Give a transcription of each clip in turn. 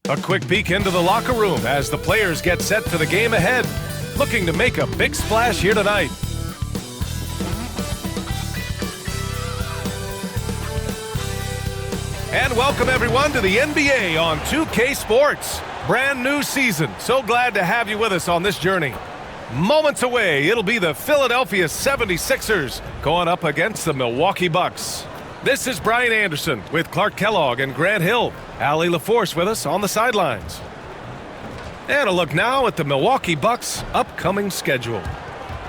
A quick peek into the locker room as the players get set for the game ahead, looking to make a big splash here tonight. And welcome everyone to the NBA on 2K Sports. Brand new season. So glad to have you with us on this journey. Moments away, it'll be the Philadelphia 76ers going up against the Milwaukee Bucks. This is Brian Anderson with Clark Kellogg and Grant Hill. Allie LaForce with us on the sidelines. And a look now at the Milwaukee Bucks' upcoming schedule.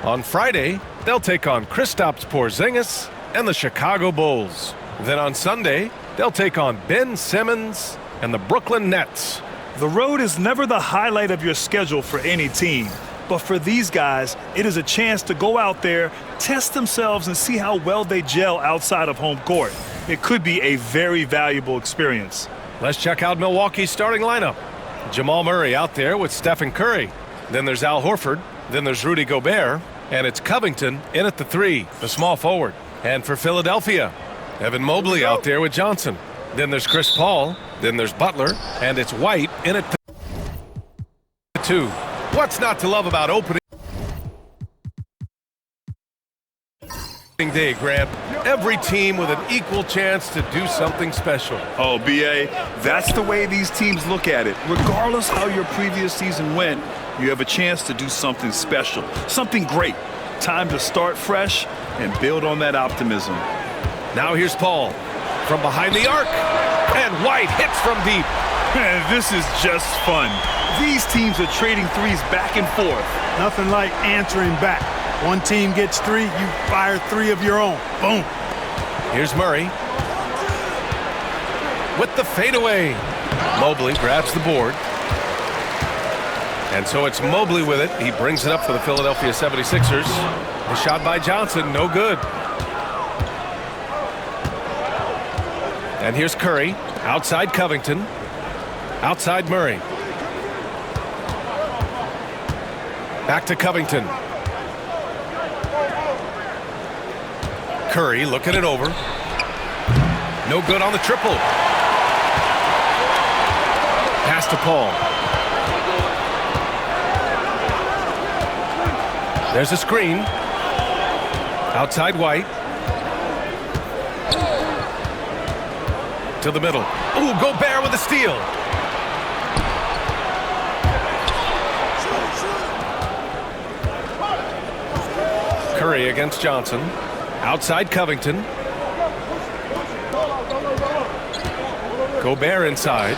On Friday, they'll take on Kristaps Porzingis and the Chicago Bulls. Then on Sunday, they'll take on Ben Simmons and the Brooklyn Nets. The road is never the highlight of your schedule for any team. But for these guys, it is a chance to go out there, test themselves, and see how well they gel outside of home court. It could be a very valuable experience. Let's check out Milwaukee's starting lineup. Jamal Murray out there with Stephen Curry. Then there's Al Horford. Then there's Rudy Gobert. And it's Covington in at the 3, the small forward. And for Philadelphia, Evan Mobley out there with Johnson. Then there's Chris Paul. Then there's Butler. And it's White in at the 2. What's not to love about opening day, Grant? Every team with an equal chance to do something special. Oh, B.A., that's the way these teams look at it. Regardless how your previous season went, you have a chance to do something special, something great. Time to start fresh and build on that optimism. Now here's Paul from behind the arc, and White hits from deep. Man, this is just fun. These teams are trading threes back and forth. Nothing like answering back. One team gets 3, you fire 3 of your own. Boom. Here's Murray with the fadeaway. Mobley grabs the board. And so it's Mobley with it. He brings it up for the Philadelphia 76ers. The shot by Johnson, no good. And here's Curry, outside Covington, outside Murray. Back to Covington. Curry looking it over. No good on the triple. Pass to Paul. There's a screen. Outside White. To the middle. Ooh, Gobert with the steal. Curry against Johnson. Outside Covington. Gobert inside.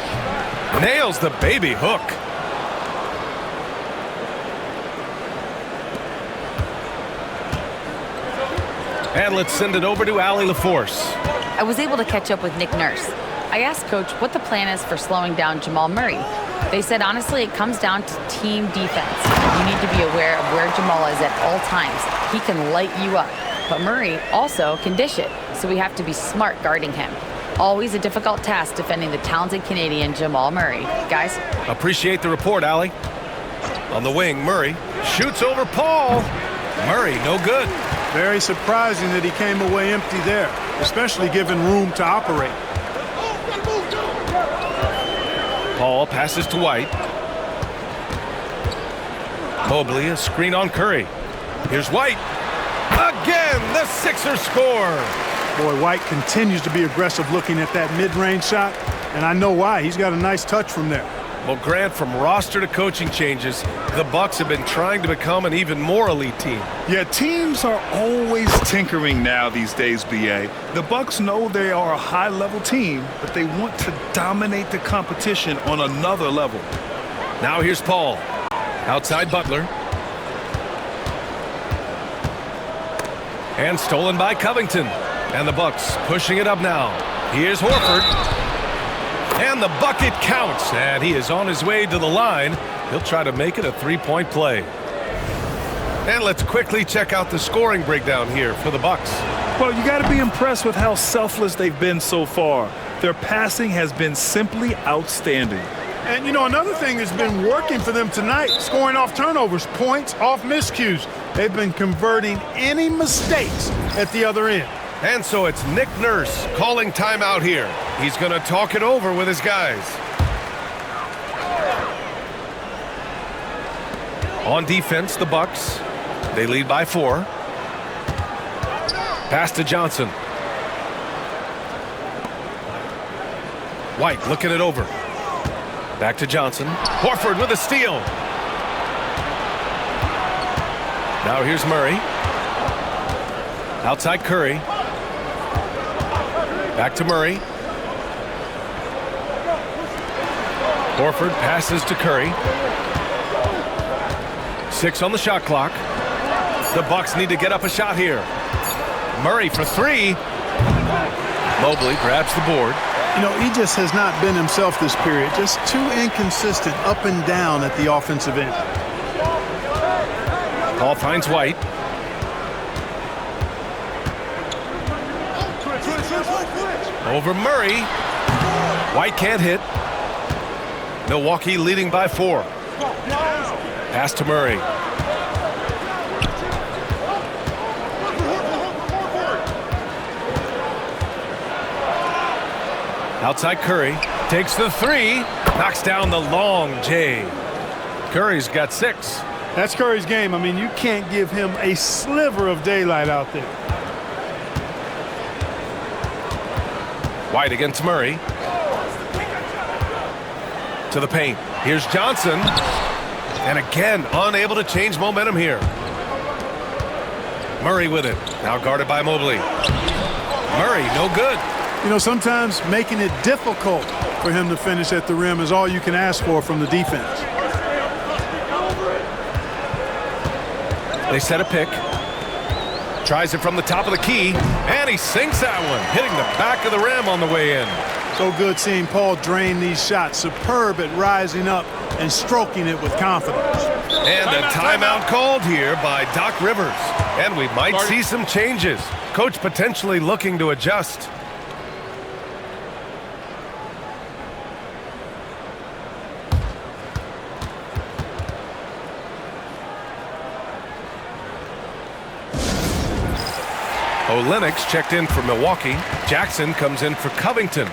Nails the baby hook. And let's send it over to Allie LaForce. I was able to catch up with Nick Nurse. I asked Coach what the plan is for slowing down Jamal Murray. They said, honestly, it comes down to team defense. You need to be aware of where Jamal is at all times. He can light you up, but Murray also can dish it, so we have to be smart guarding him. Always a difficult task defending the talented Canadian Jamal Murray. Guys? Appreciate the report, Allie. On the wing, Murray shoots over Paul. Murray, no good. Very surprising that he came away empty there, especially given room to operate. Paul passes to White. Mobley, a screen on Curry. Here's White. Again, the Sixers score. Boy, White continues to be aggressive looking at that mid-range shot, and I know why. He's got a nice touch from there. Well, Grant, from roster to coaching changes, the Bucks have been trying to become an even more elite team. Yeah, teams are always tinkering now these days, B.A. The Bucks know they are a high-level team, but they want to dominate the competition on another level. Now here's Paul. Outside Butler. And stolen by Covington. And the Bucks pushing it up now. Here's Horford. And the bucket counts, and he is on his way to the line. He'll try to make it a three-point play. And let's quickly check out the scoring breakdown here for the Bucks. Well, you got to be impressed with how selfless they've been so far. Their passing has been simply outstanding. And, you know, another thing that's been working for them tonight, scoring off turnovers, points off miscues. They've been converting any mistakes at the other end. And so it's Nick Nurse calling timeout here. He's going to talk it over with his guys. On defense, the Bucks. They lead by 4. Pass to Johnson. White looking it over. Back to Johnson. Horford with a steal. Now here's Murray. Outside Curry. Back to Murray. Horford passes to Curry. 6 on the shot clock. The Bucks need to get up a shot here. Murray for 3. Mobley grabs the board. You know, he just has not been himself this period. Just too inconsistent up and down at the offensive end. Paul finds White. Over Murray. White can't hit. Milwaukee leading by 4. Pass to Murray. Outside Curry. Takes the 3. Knocks down the long J. Curry's got 6. That's Curry's game. I mean, you can't give him a sliver of daylight out there. White against Murray. To the paint. Here's Johnson. And again, unable to change momentum here. Murray with it. Now guarded by Mobley. Murray, no good. You know, sometimes making it difficult for him to finish at the rim is all you can ask for from the defense. They set a pick. Tries it from the top of the key. And he sinks that one, hitting the back of the rim on the way in. So good seeing Paul drain these shots. Superb at rising up and stroking it with confidence. And a timeout called here by Doc Rivers. And we might see some changes. Coach potentially looking to adjust. Olenek checked in for Milwaukee. Jackson comes in for Covington.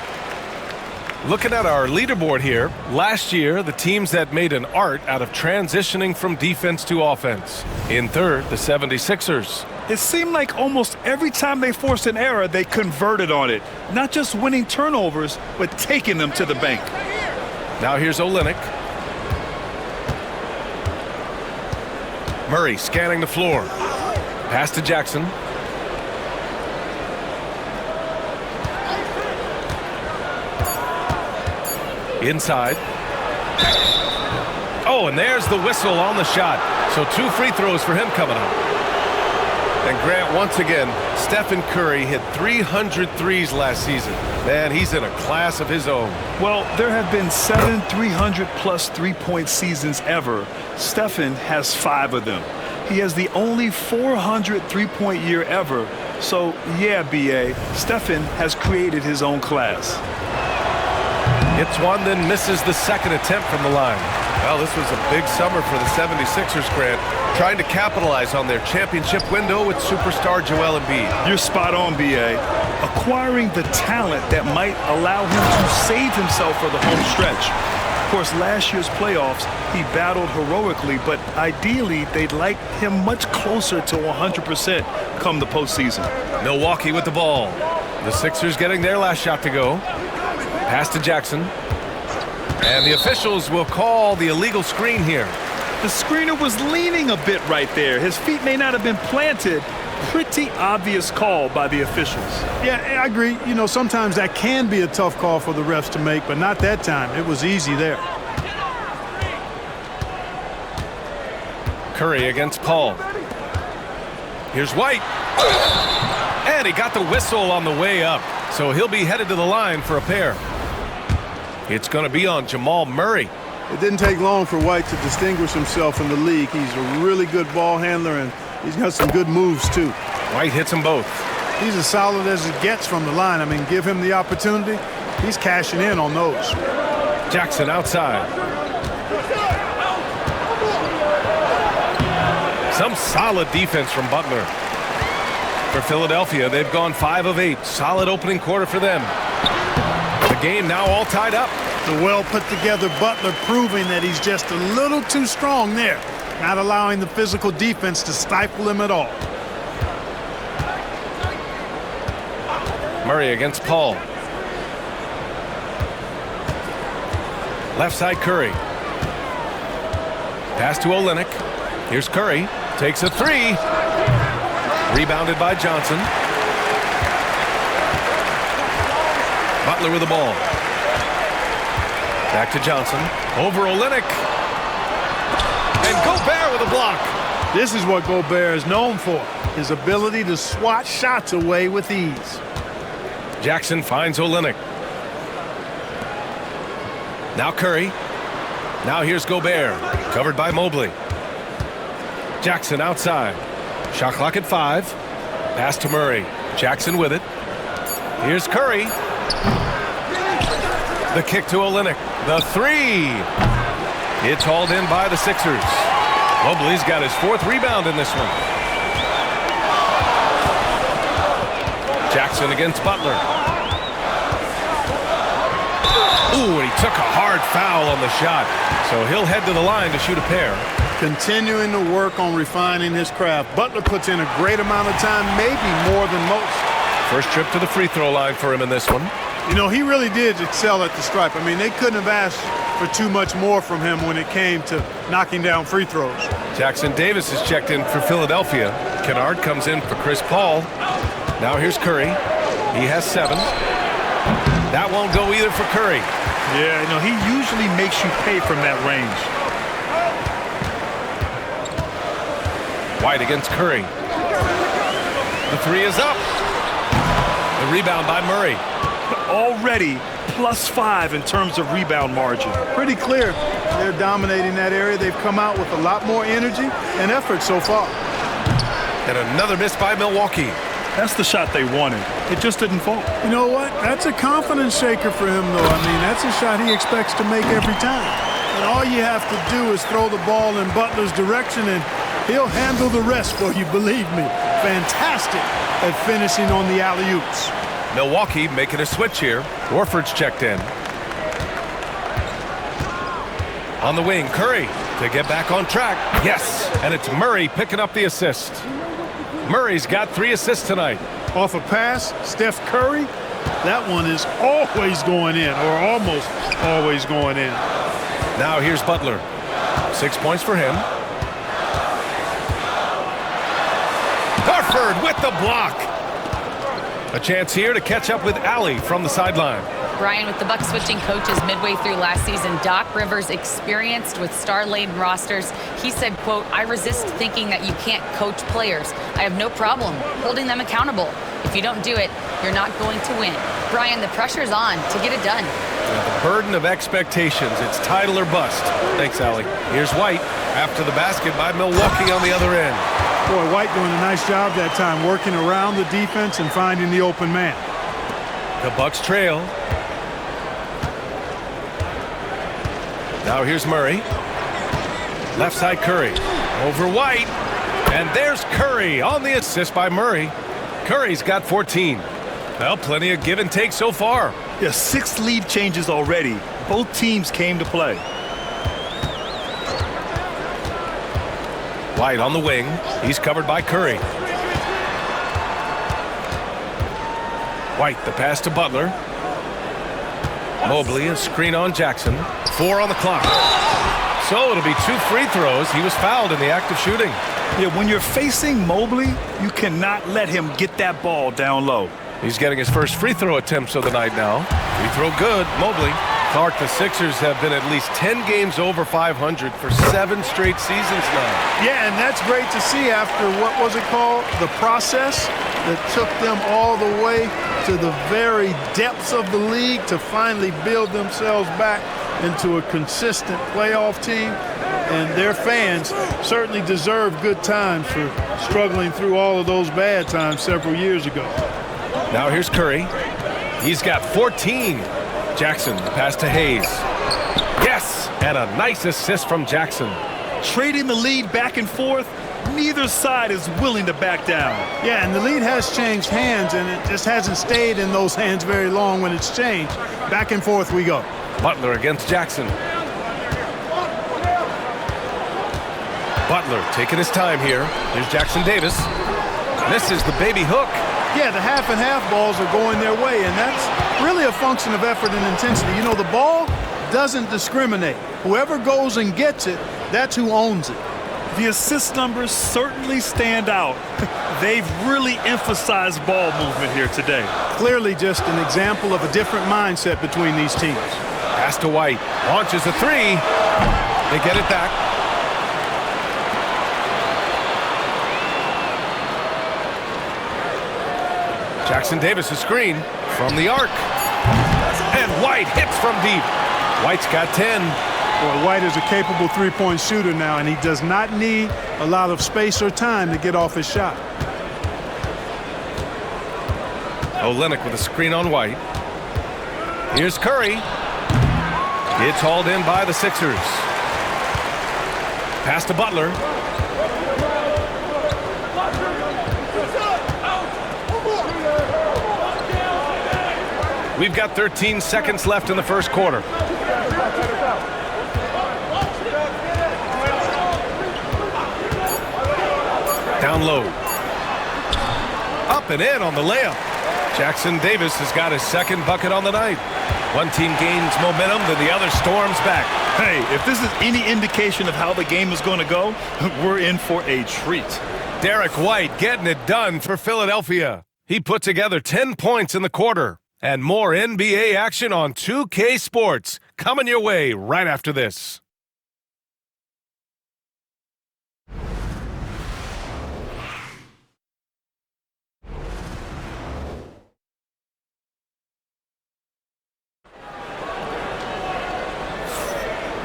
Looking at our leaderboard here, last year the teams that made an art out of transitioning from defense to offense. In third, the 76ers. It seemed like almost every time they forced an error, they converted on it. Not just winning turnovers, but taking them to the bank. Now here's Olenek. Murray scanning the floor. Pass to Jackson. Inside. Oh, and there's the whistle on the shot. So 2 free throws for him coming up. And Grant, once again, Stephen Curry hit 300 threes last season. Man, he's in a class of his own. Well, there have been 7 300-plus three-point seasons ever. Stephen has 5 of them. He has the only 400 three-point year ever. So, yeah, B.A., Stephen has created his own class. Hits one, then misses the second attempt from the line. Well, this was a big summer for the 76ers, Grant, trying to capitalize on their championship window with superstar Joel Embiid. You're spot on, B.A. Acquiring the talent that might allow him to save himself for the home stretch. Of course, last year's playoffs, he battled heroically, but ideally, they'd like him much closer to 100% come the postseason. Milwaukee with the ball. The Sixers getting their last shot to go. Pass to Jackson. And the officials will call the illegal screen here. The screener was leaning a bit right there. His feet may not have been planted. Pretty obvious call by the officials. Yeah, I agree. You know, sometimes that can be a tough call for the refs to make, but not that time. It was easy there. Curry against Paul. Here's White. And he got the whistle on the way up. So he'll be headed to the line for a pair. It's going to be on Jamal Murray. It didn't take long for White to distinguish himself in the league. He's a really good ball handler, and he's got some good moves, too. White hits them both. He's as solid as it gets from the line. I mean, give him the opportunity. He's cashing in on those. Jackson outside. Some solid defense from Butler. For Philadelphia, they've gone 5 of 8. Solid opening quarter for them. The game now all tied up. The well-put-together Butler proving that he's just a little too strong there. not allowing the physical defense to stifle him at all. Murray against Paul. Left side Curry. Pass to Olynyk. Here's Curry. Takes a three. Rebounded by Johnson. Butler with the ball. Back to Johnson. Over Olynyk. And Gobert with a block. This is what Gobert is known for. His ability to swat shots away with ease. Jackson finds Olynyk. Now Curry. Now here's Gobert. Covered by Mobley. Jackson outside. Shot clock at 5. Pass to Murray. Jackson with it. Here's Curry. The kick to Olynyk. The three. It's hauled in by the Sixers. Mobley's got his 4th rebound in this one. Jackson against Butler. Ooh, and he took a hard foul on the shot. So he'll head to the line to shoot a pair. Continuing to work on refining his craft. Butler puts in a great amount of time, maybe more than most. First trip to the free throw line for him in this one. You know, he really did excel at the stripe. I mean, they couldn't have asked for too much more from him when it came to knocking down free throws. Jackson Davis is checked in for Philadelphia. Kennard comes in for Chris Paul. Now here's Curry. He has 7. That won't go either for Curry. Yeah, you know, he usually makes you pay from that range. White against Curry. The three is up. The rebound by Murray. Already +5 in terms of rebound margin. Pretty clear. They're dominating that area. They've come out with a lot more energy and effort so far. And another miss by Milwaukee. That's the shot they wanted. It just didn't fall. You know what? That's a confidence shaker for him, though. I mean, that's a shot he expects to make every time. And all you have to do is throw the ball in Butler's direction, and he'll handle the rest for you, believe me. Fantastic at finishing on the alley-oops. Milwaukee making a switch here. Warford's checked in. On the wing, Curry to get back on track. Yes, and it's Murray picking up the assist. Murray's got 3 assists tonight. Off a pass, Steph Curry, that one is always going in, or almost always going in. Now here's Butler. 6 points for him. Horford with the block. A chance here to catch up with Allie from the sideline. Brian, with the Bucks switching coaches midway through last season, Doc Rivers, experienced with star-laden rosters, he said, quote, "I resist thinking that you can't coach players. I have no problem holding them accountable. If you don't do it, you're not going to win." Brian, the pressure's on to get it done. The burden of expectations. It's title or bust. Thanks, Allie. Here's White after the basket by Milwaukee on the other end. Boy, White doing a nice job that time, working around the defense and finding the open man. The Bucks trail. Now here's Murray. Left side Curry. Over White. And there's Curry on the assist by Murray. Curry's got 14. Well, plenty of give and take so far. Yeah, 6 lead changes already. Both teams came to play. White on the wing. He's covered by Curry. White, the pass to Butler. Mobley, a screen on Jackson. 4 on the clock. So it'll be 2 free throws. He was fouled in the act of shooting. Yeah, when you're facing Mobley, you cannot let him get that ball down low. He's getting his first free throw attempts of the night now. Free throw good. Mobley. Clark, the Sixers have been at least 10 games over 500 for 7 straight seasons now. Yeah, and that's great to see after, what was it called? The process that took them all the way to the very depths of the league to finally build themselves back into a consistent playoff team. And their fans certainly deserve good times for struggling through all of those bad times several years ago. Now here's Curry. He's got 14. Jackson, the pass to Hayes. Yes, and a nice assist from Jackson. Trading the lead back and forth, neither side is willing to back down. Yeah, and the lead has changed hands, and it just hasn't stayed in those hands very long when it's changed. Back and forth we go. Butler against Jackson. Butler taking his time here. Here's Jackson Davis. Misses the baby hook. Yeah, the half and half balls are going their way, and that's really a function of effort and intensity. You know, the ball doesn't discriminate. Whoever goes and gets it, that's who owns it. The assist numbers certainly stand out. They've really emphasized ball movement here today. Clearly just an example of a different mindset between these teams. Pass to White. Launches a three. They get it back. Jackson Davis, a screen from the arc. And White hits from deep. White's got 10. Boy, White is a capable three-point shooter now, and he does not need a lot of space or time to get off his shot. Olynyk with a screen on White. Here's Curry. It's hauled in by the Sixers. Pass to Butler. We've got 13 seconds left in the first quarter. Down low. Up and in on the layup. Jackson Davis has got his second bucket on the night. One team gains momentum, then the other storms back. Hey, if this is any indication of how the game is going to go, we're in for a treat. Derek White getting it done for Philadelphia. He put together 10 points in the quarter. And more NBA action on 2K Sports coming your way right after this.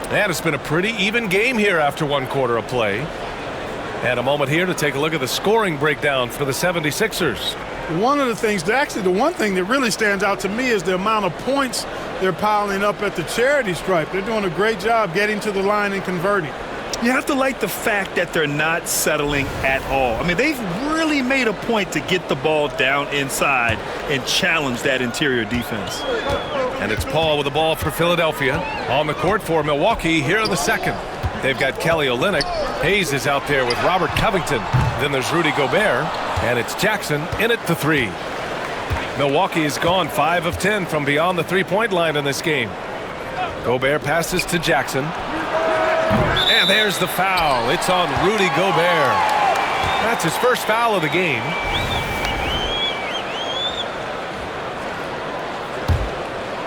And it's been a pretty even game here after one quarter of play. And a moment here to take a look at the scoring breakdown for the 76ers. One of the things, actually the one thing that really stands out to me is the amount of points they're piling up at the charity stripe. They're doing a great job getting to the line and converting. You have to like the fact that they're not settling at all. I mean, they've really made a point to get the ball down inside and challenge that interior defense. And it's Paul with the ball for Philadelphia. On the court for Milwaukee here in the second. They've got Kelly Olynyk. Hayes is out there with Robert Covington. Then there's Rudy Gobert. And it's Jackson in at the three. Milwaukee has gone 5 of 10 from beyond the three-point line in this game. Gobert passes to Jackson. And there's the foul. It's on Rudy Gobert. That's his first foul of the game.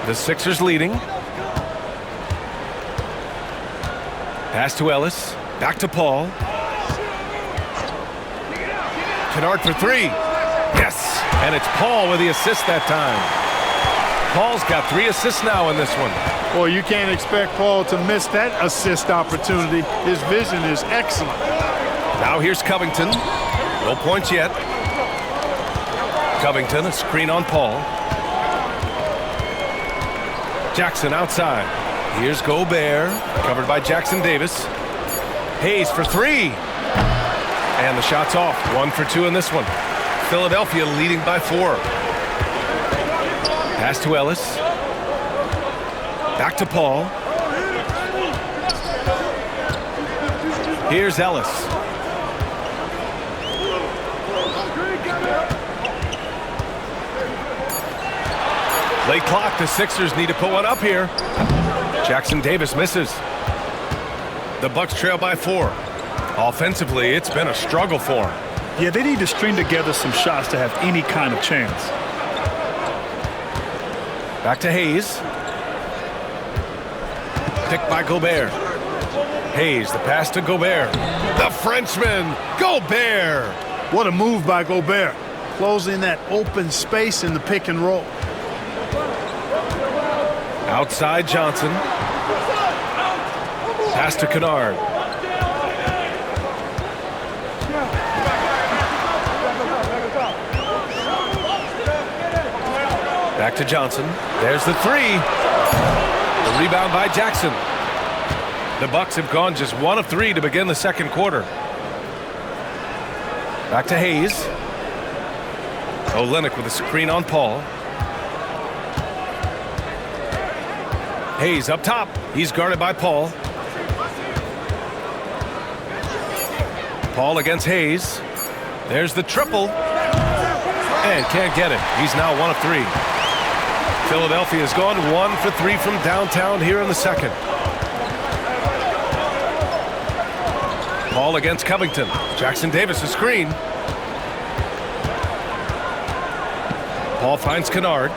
The Sixers leading. Pass to Ellis. Back to Paul. Kennard for three. Yes. And it's Paul with the assist that time. Paul's got 3 assists now in this one. Boy, you can't expect Paul to miss that assist opportunity. His vision is excellent. Now here's Covington. No points yet. Covington, a screen on Paul. Jackson outside. Here's Gobert, covered by Jackson Davis. Hayes for three. And the shot's off. 1 for 2 in this one. Philadelphia leading by 4. Pass to Ellis. Back to Paul. Here's Ellis. Late clock. The Sixers need to put one up here. Jackson Davis misses. The Bucks trail by 4. Offensively, it's been a struggle for them. Yeah, they need to string together some shots to have any kind of chance. Back to Hayes. Picked by Gobert. Hayes, the pass to Gobert. The Frenchman, Gobert. What a move by Gobert. Closing that open space in the pick and roll. Outside Johnson. Pass to Kennard. Back to Johnson. There's the three. The rebound by Jackson. The Bucks have gone just 1 of 3 to begin the second quarter. Back to Hayes. Olynyk with a screen on Paul. Hayes up top. He's guarded by Paul. Paul against Hayes. There's the triple. And can't get it. He's now 1 of 3. Philadelphia's gone 1 for 3 from downtown here in the second. Paul against Covington. Jackson Davis a screen. Paul finds Kennard.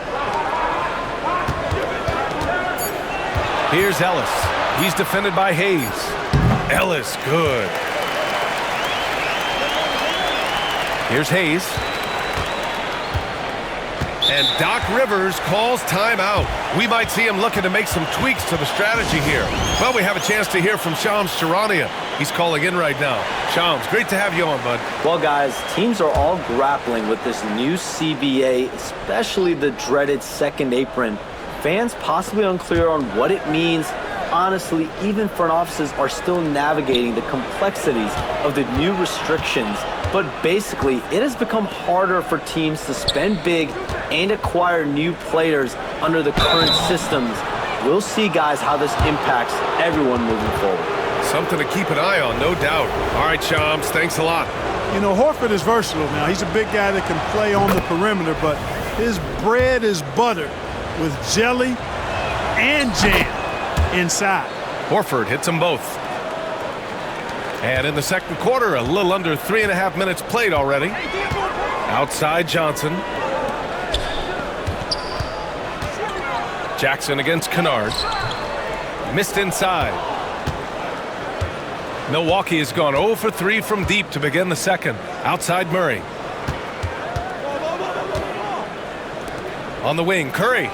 Here's Ellis. He's defended by Hayes. Ellis, good. Here's Hayes. And Doc Rivers calls timeout. We might see him looking to make some tweaks to the strategy here. Well, we have a chance to hear from Shams Charania. He's calling in right now. Shams, great to have you on, bud. Well, guys, teams are all grappling with this new CBA, especially the dreaded second apron. Fans possibly unclear on what it means. Honestly, even front offices are still navigating the complexities of the new restrictions. But basically, it has become harder for teams to spend big and acquire new players under the current systems. We'll see, guys, how this impacts everyone moving forward. Something to keep an eye on, no doubt. All right, Shams, thanks a lot. You know, Horford is versatile now. He's a big guy that can play on the perimeter, but his bread is buttered with jelly and jam inside. Horford hits them both. And in the second quarter, a little under 3.5 minutes played already. Outside Johnson. Jackson against Kennard. Missed inside. Milwaukee has gone 0 for 3 from deep to begin the second. Outside Murray. On the wing, Curry.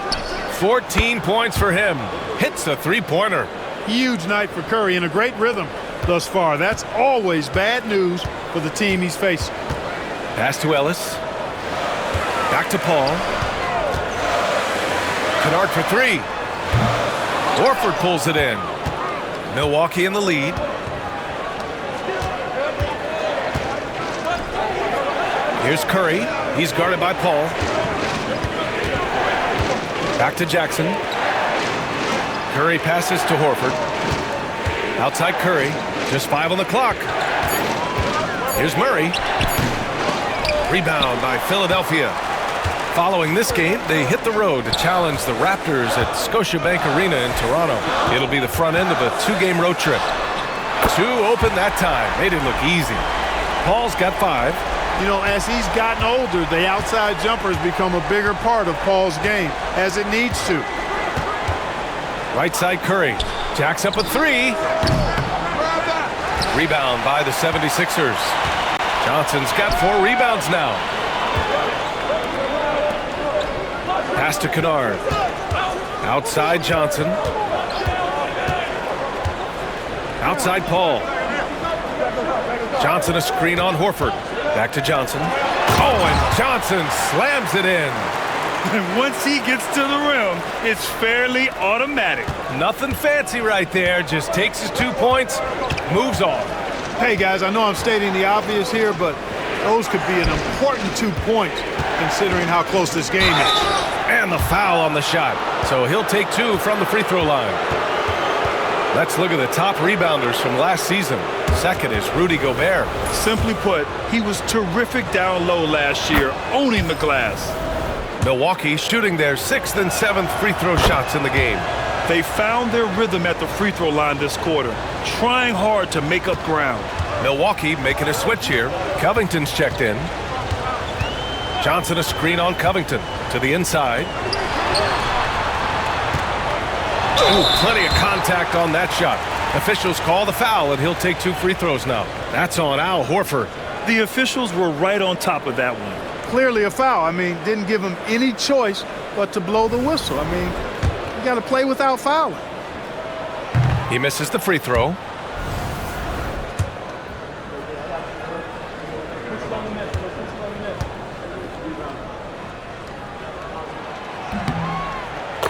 14 points for him. Hits the three-pointer. Huge night for Curry and a great rhythm thus far. That's always bad news for the team he's facing. Pass to Ellis. Back to Paul. Kennard for 3. Horford pulls it in. Milwaukee in the lead. Here's Curry. He's guarded by Paul. Back to Jackson. Curry passes to Horford. Outside Curry. Just 5 on the clock. Here's Murray. Rebound by Philadelphia. Following this game, they hit the road to challenge the Raptors at Scotiabank Arena in Toronto. It'll be the front end of a 2-game road trip. 2 open that time. Made it look easy. Paul's got 5. You know, as he's gotten older, the outside jumper has become a bigger part of Paul's game, as it needs to. Right side Curry. Jacks up a 3. Rebound by the 76ers. Johnson's got 4 rebounds now. Pass to Kennard. Outside Johnson. Outside Paul. Johnson a screen on Horford. Back to Johnson. Oh, and Johnson slams it in. And once he gets to the rim, it's fairly automatic. Nothing fancy right there. Just takes his 2 points, moves on. Hey, guys, I know I'm stating the obvious here, but those could be an important 2 points considering how close this game is. And the foul on the shot. So he'll take 2 from the free throw line. Let's look at the top rebounders from last season. Second is Rudy Gobert. Simply put, he was terrific down low last year, owning the glass. Milwaukee shooting their 6th and 7th free throw shots in the game. They found their rhythm at the free throw line this quarter, trying hard to make up ground. Milwaukee making a switch here. Covington's checked in. Johnson a screen on Covington to the inside. Ooh, plenty of contact on that shot. Officials call the foul, and he'll take 2 free throws now. That's on Al Horford. The officials were right on top of that one. Clearly a foul. I mean, didn't give him any choice but to blow the whistle. I mean, you got to play without fouling. He misses the free throw.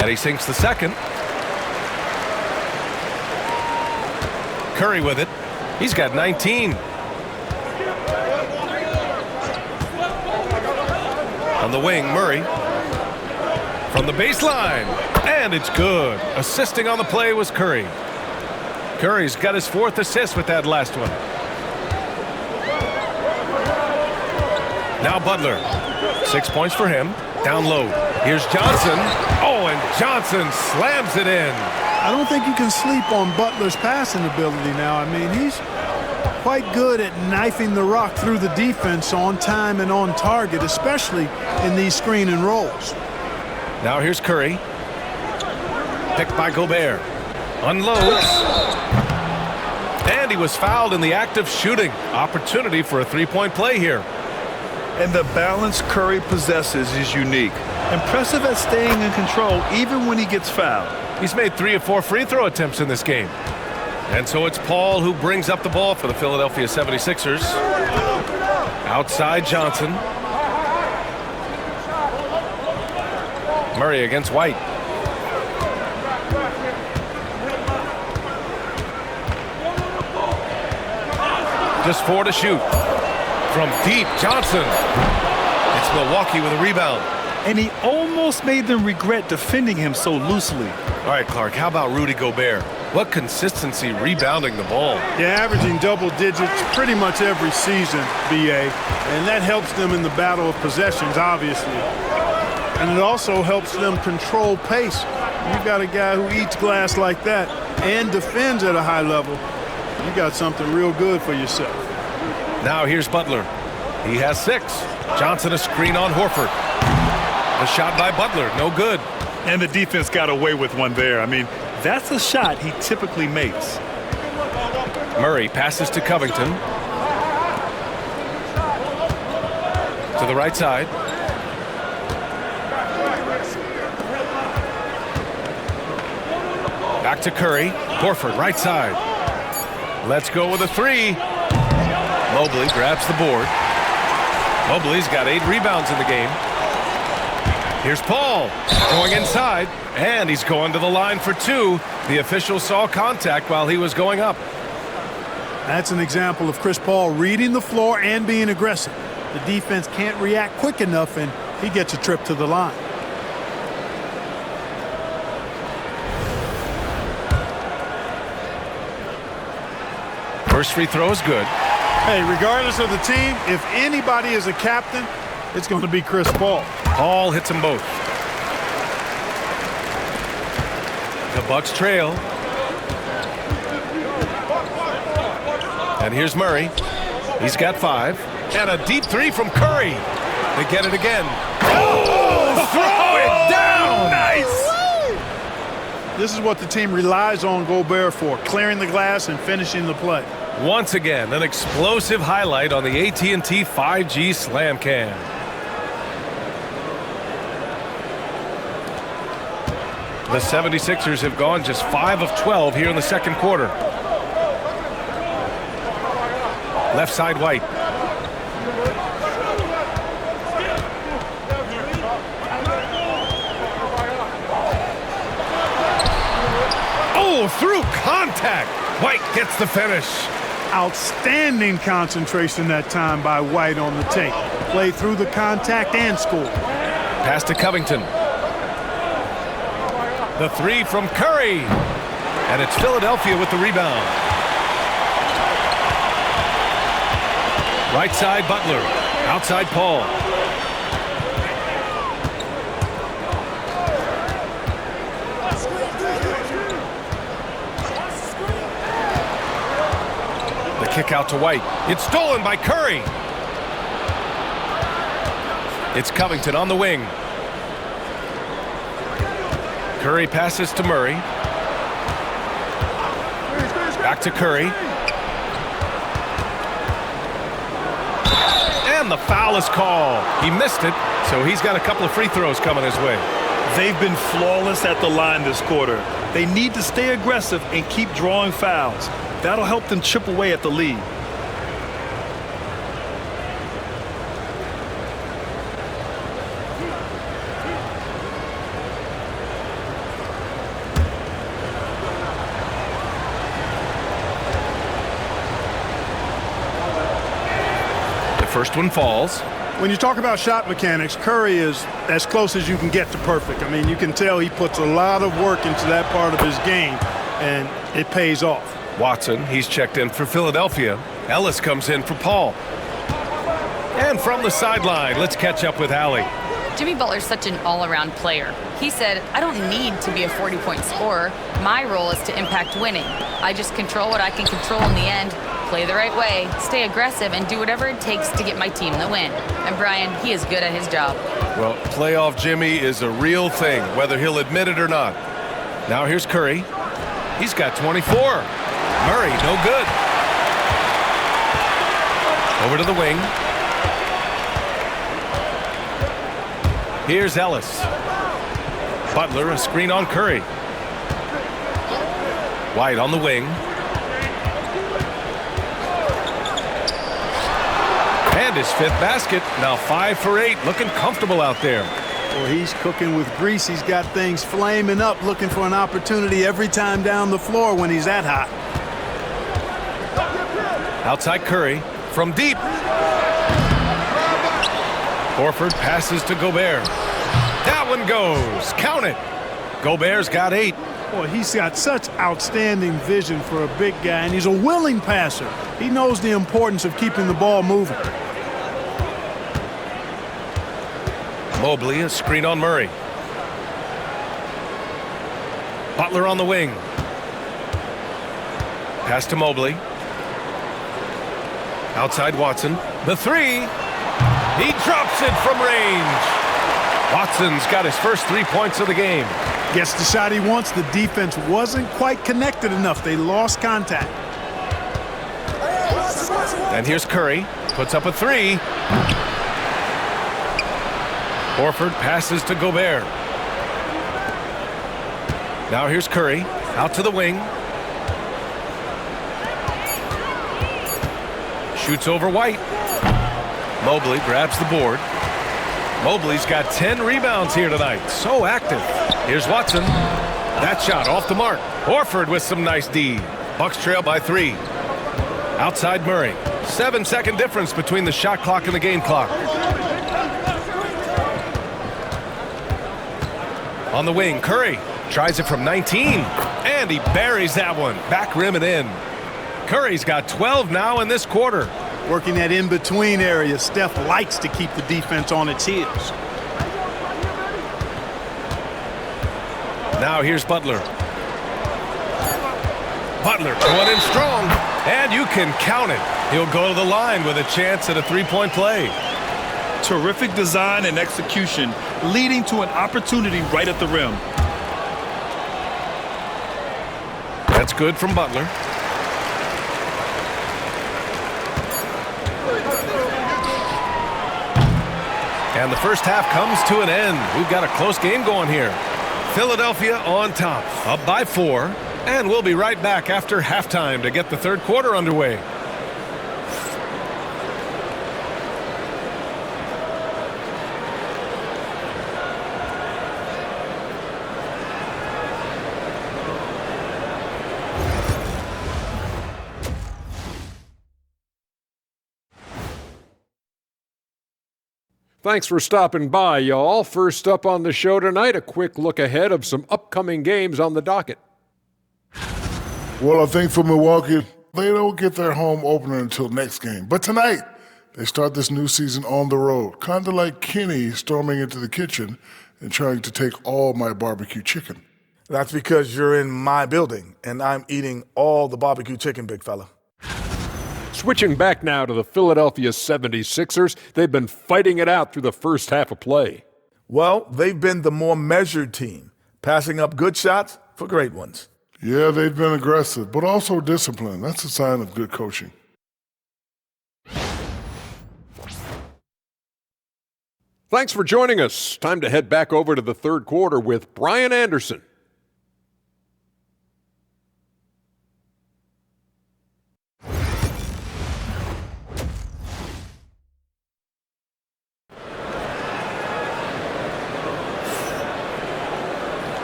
And he sinks the second. Curry with it. He's got 19. On the wing, Murray. From the baseline. And it's good. Assisting on the play was Curry. Curry's got his 4th assist with that last one. Now Butler. 6 points for him. Down low. Here's Johnson. Oh, and Johnson slams it in. I don't think you can sleep on Butler's passing ability now. I mean, he's quite good at knifing the rock through the defense on time and on target, especially in these screen and rolls. Now here's Curry. Picked by Gobert. Unloads. And he was fouled in the act of shooting. Opportunity for a three-point play here. And the balance Curry possesses is unique. Impressive at staying in control even when he gets fouled. He's made 3 of 4 free throw attempts in this game. And so it's Paul who brings up the ball for the Philadelphia 76ers. Outside Johnson. Murray against White. Just 4 to shoot. From deep, Johnson. It's Milwaukee with a rebound. And he almost made them regret defending him so loosely. All right, Clark, how about Rudy Gobert? What consistency rebounding the ball. Yeah, averaging double digits pretty much every season, BA. And that helps them in the battle of possessions, obviously. And it also helps them control pace. You got a guy who eats glass like that and defends at a high level. You got something real good for yourself. Now here's Butler. He has 6. Johnson a screen on Horford. A shot by Butler, no good. And the defense got away with one there. I mean, that's a shot he typically makes. Murray passes to Covington. To the right side. Back to Curry. Horford, right side. Let's go with a 3. Mobley grabs the board. Mobley's got 8 rebounds in the game. Here's Paul going inside, and he's going to the line for 2. The official saw contact while he was going up. That's an example of Chris Paul reading the floor and being aggressive. The defense can't react quick enough, and he gets a trip to the line. First free throw is good. Hey, regardless of the team, if anybody is a captain, it's going to be Chris Paul. Paul hits them both. The Bucks trail. And here's Murray. He's got 5. And a deep 3 from Curry. They get it again. Oh, throw it down! Nice! This is what the team relies on Gobert for, clearing the glass and finishing the play. Once again, an explosive highlight on the AT&T 5G Slam Cam. The 76ers have gone just 5 of 12 here in the second quarter. Left side, White. Oh, through contact. White gets the finish. Outstanding concentration that time by White on the tape. Played through the contact and scored. Pass to Covington. The 3 from Curry. And it's Philadelphia with the rebound. Right side, Butler. Outside, Paul. The kick out to White. It's stolen by Curry. It's Covington on the wing. Curry passes to Murray. Back to Curry. And the foul is called. He missed it, so he's got a couple of free throws coming his way. They've been flawless at the line this quarter. They need to stay aggressive and keep drawing fouls. That'll help them chip away at the lead. First one falls. When you talk about shot mechanics, Curry is as close as you can get to perfect. I mean, you can tell he puts a lot of work into that part of his game, and it pays off. Watson, he's checked in for Philadelphia. Ellis comes in for Paul. And from the sideline, let's catch up with Allie. Jimmy Butler's such an all-around player. He said, I don't need to be a 40-point scorer. My role is to impact winning. I just control what I can control in the end, play the right way, stay aggressive, and do whatever it takes to get my team the win. And Brian, he is good at his job. Well, playoff Jimmy is a real thing, whether he'll admit it or not. Now here's Curry. He's got 24. Murray, no good. Over to the wing. Here's Ellis. Butler, a screen on Curry. White on the wing. And his 5th basket. Now 5 for 8. Looking comfortable out there. Well, he's cooking with grease. He's got things flaming up, looking for an opportunity every time down the floor when he's that hot. Outside Curry. From deep. Horford passes to Gobert. That one goes. Count it. Gobert's got 8. Boy, he's got such outstanding vision for a big guy, and he's a willing passer. He knows the importance of keeping the ball moving. Mobley, a screen on Murray. Butler on the wing. Pass to Mobley. Outside Watson. The 3. He drops it from range. Watson's got his first 3 points of the game. Gets the shot he wants. The defense wasn't quite connected enough. They lost contact. And here's Curry. Puts up a 3. Horford passes to Gobert. Now here's Curry. Out to the wing. Shoots over White. Mobley grabs the board. Mobley's got 10 rebounds here tonight. So active. Here's Watson. That shot off the mark. Horford with some nice D. Bucks trail by 3. Outside Murray. 7-second difference between the shot clock and the game clock. On the wing, Curry tries it from 19. And he buries that one. Back rim and in. Curry's got 12 now in this quarter. Working that in-between area. Steph likes to keep the defense on its heels. Now here's Butler. Butler going in strong. And you can count it. He'll go to the line with a chance at a 3-point play. Terrific design and execution, leading to an opportunity right at the rim. That's good from Butler. And the first half comes to an end. We've got a close game going here. Philadelphia on top, up by 4. And we'll be right back after halftime to get the third quarter underway. Thanks for stopping by, y'all. First up on the show tonight, a quick look ahead of some upcoming games on the docket. Well, I think for Milwaukee, they don't get their home opener until next game. But tonight, they start this new season on the road, kind of like Kenny storming into the kitchen and trying to take all my barbecue chicken. That's because you're in my building, and I'm eating all the barbecue chicken, big fella. Switching back now to the Philadelphia 76ers, they've been fighting it out through the first half of play. Well, they've been the more measured team, passing up good shots for great ones. Yeah, they've been aggressive, but also disciplined. That's a sign of good coaching. Thanks for joining us. Time to head back over to the third quarter with Brian Anderson.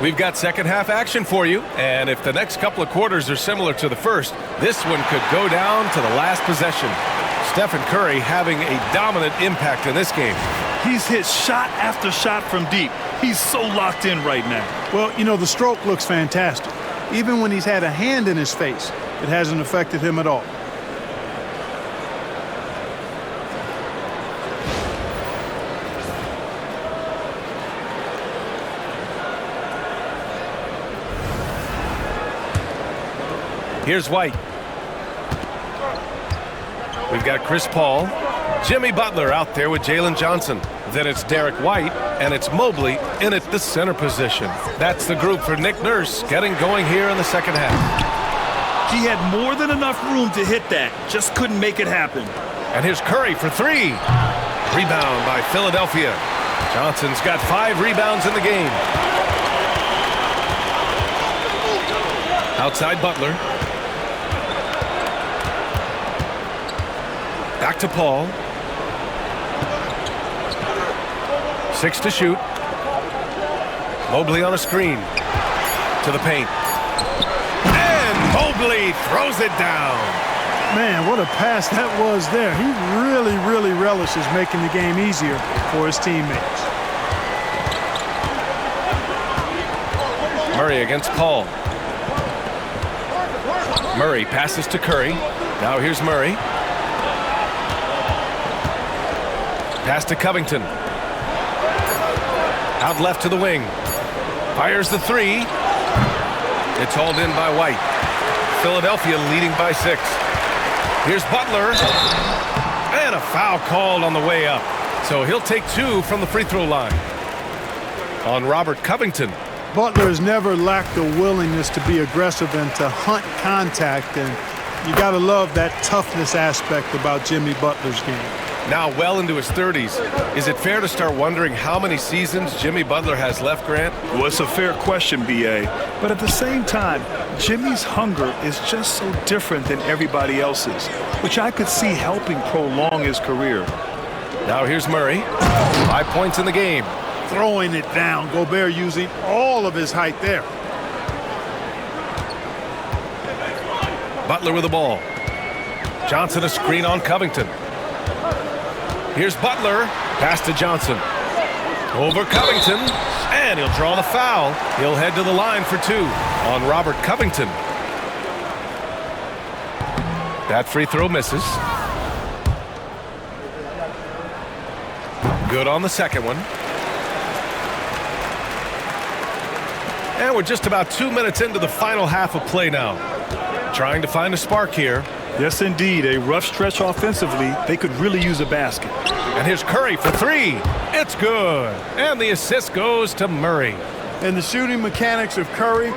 We've got second half action for you, and if the next couple of quarters are similar to the first, this one could go down to the last possession. Stephen Curry having a dominant impact in this game. He's hit shot after shot from deep. He's so locked in right now. Well, you know, the stroke looks fantastic. Even when he's had a hand in his face, it hasn't affected him at all. Here's White. We've got Chris Paul. Jimmy Butler out there with Jalen Johnson. Then it's Derek White, and it's Mobley in at the center position. That's the group for Nick Nurse getting going here in the second half. He had more than enough room to hit that, just couldn't make it happen. And here's Curry for three. Rebound by Philadelphia. Johnson's got 5 rebounds in the game. Outside Butler. Back to Paul. 6 to shoot. Mobley on a screen. To the paint. And Mobley throws it down. Man, what a pass that was there. He really, really relishes making the game easier for his teammates. Murray against Paul. Murray passes to Curry. Now here's Murray. Pass to Covington. Out left to the wing. Fires the three. It's hauled in by White. Philadelphia leading by 6. Here's Butler. And a foul called on the way up. So he'll take 2 from the free throw line. On Robert Covington. Butler has never lacked the willingness to be aggressive and to hunt contact, and you got to love that toughness aspect about Jimmy Butler's game. Now well into his 30s. Is it fair to start wondering how many seasons Jimmy Butler has left, Grant? Well, it's a fair question, B.A. But at the same time, Jimmy's hunger is just so different than everybody else's, which I could see helping prolong his career. Now here's Murray. 5 points in the game. Throwing it down. Gobert using all of his height there. Butler with the ball. Johnson a screen on Covington. Here's Butler. Pass to Johnson. Over Covington. And he'll draw the foul. He'll head to the line for 2 on Robert Covington. That free throw misses. Good on the second one. And we're just about 2 minutes into the final half of play now. Trying to find a spark here. Yes, indeed. A rough stretch offensively. They could really use a basket. And here's Curry for 3. It's good. And the assist goes to Murray. And the shooting mechanics of Curry,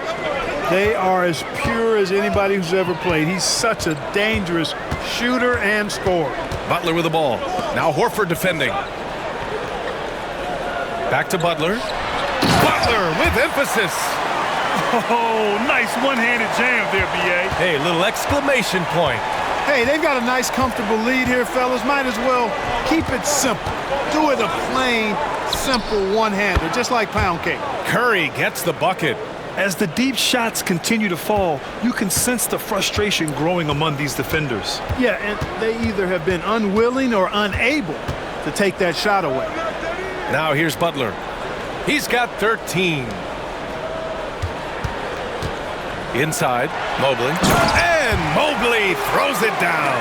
they are as pure as anybody who's ever played. He's such a dangerous shooter and scorer. Butler with the ball. Now Horford defending. Back to Butler. Butler with emphasis. Oh, nice one-handed jam there, B.A. Hey, little exclamation point. Hey, they've got a nice, comfortable lead here, fellas. Might as well keep it simple. Do it a plain, simple one-hander, just like pound cake. Curry gets the bucket. As the deep shots continue to fall, you can sense the frustration growing among these defenders. Yeah, and they either have been unwilling or unable to take that shot away. Now here's Butler. He's got 13. Inside, Mobley. And Mobley throws it down.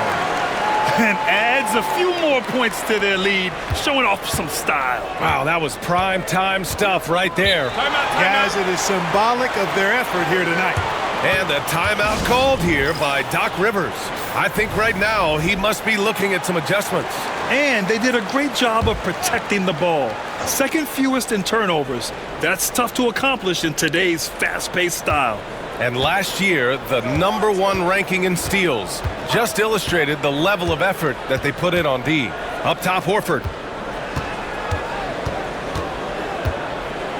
And adds a few more points to their lead, showing off some style. Wow, that was prime time stuff right there. Guys, it is symbolic of their effort here tonight. And a timeout called here by Doc Rivers. I think right now he must be looking at some adjustments. And they did a great job of protecting the ball. Second fewest in turnovers. That's tough to accomplish in today's fast-paced style. And last year, the #1 ranking in steals just illustrated the level of effort that they put in on D. Up top, Horford.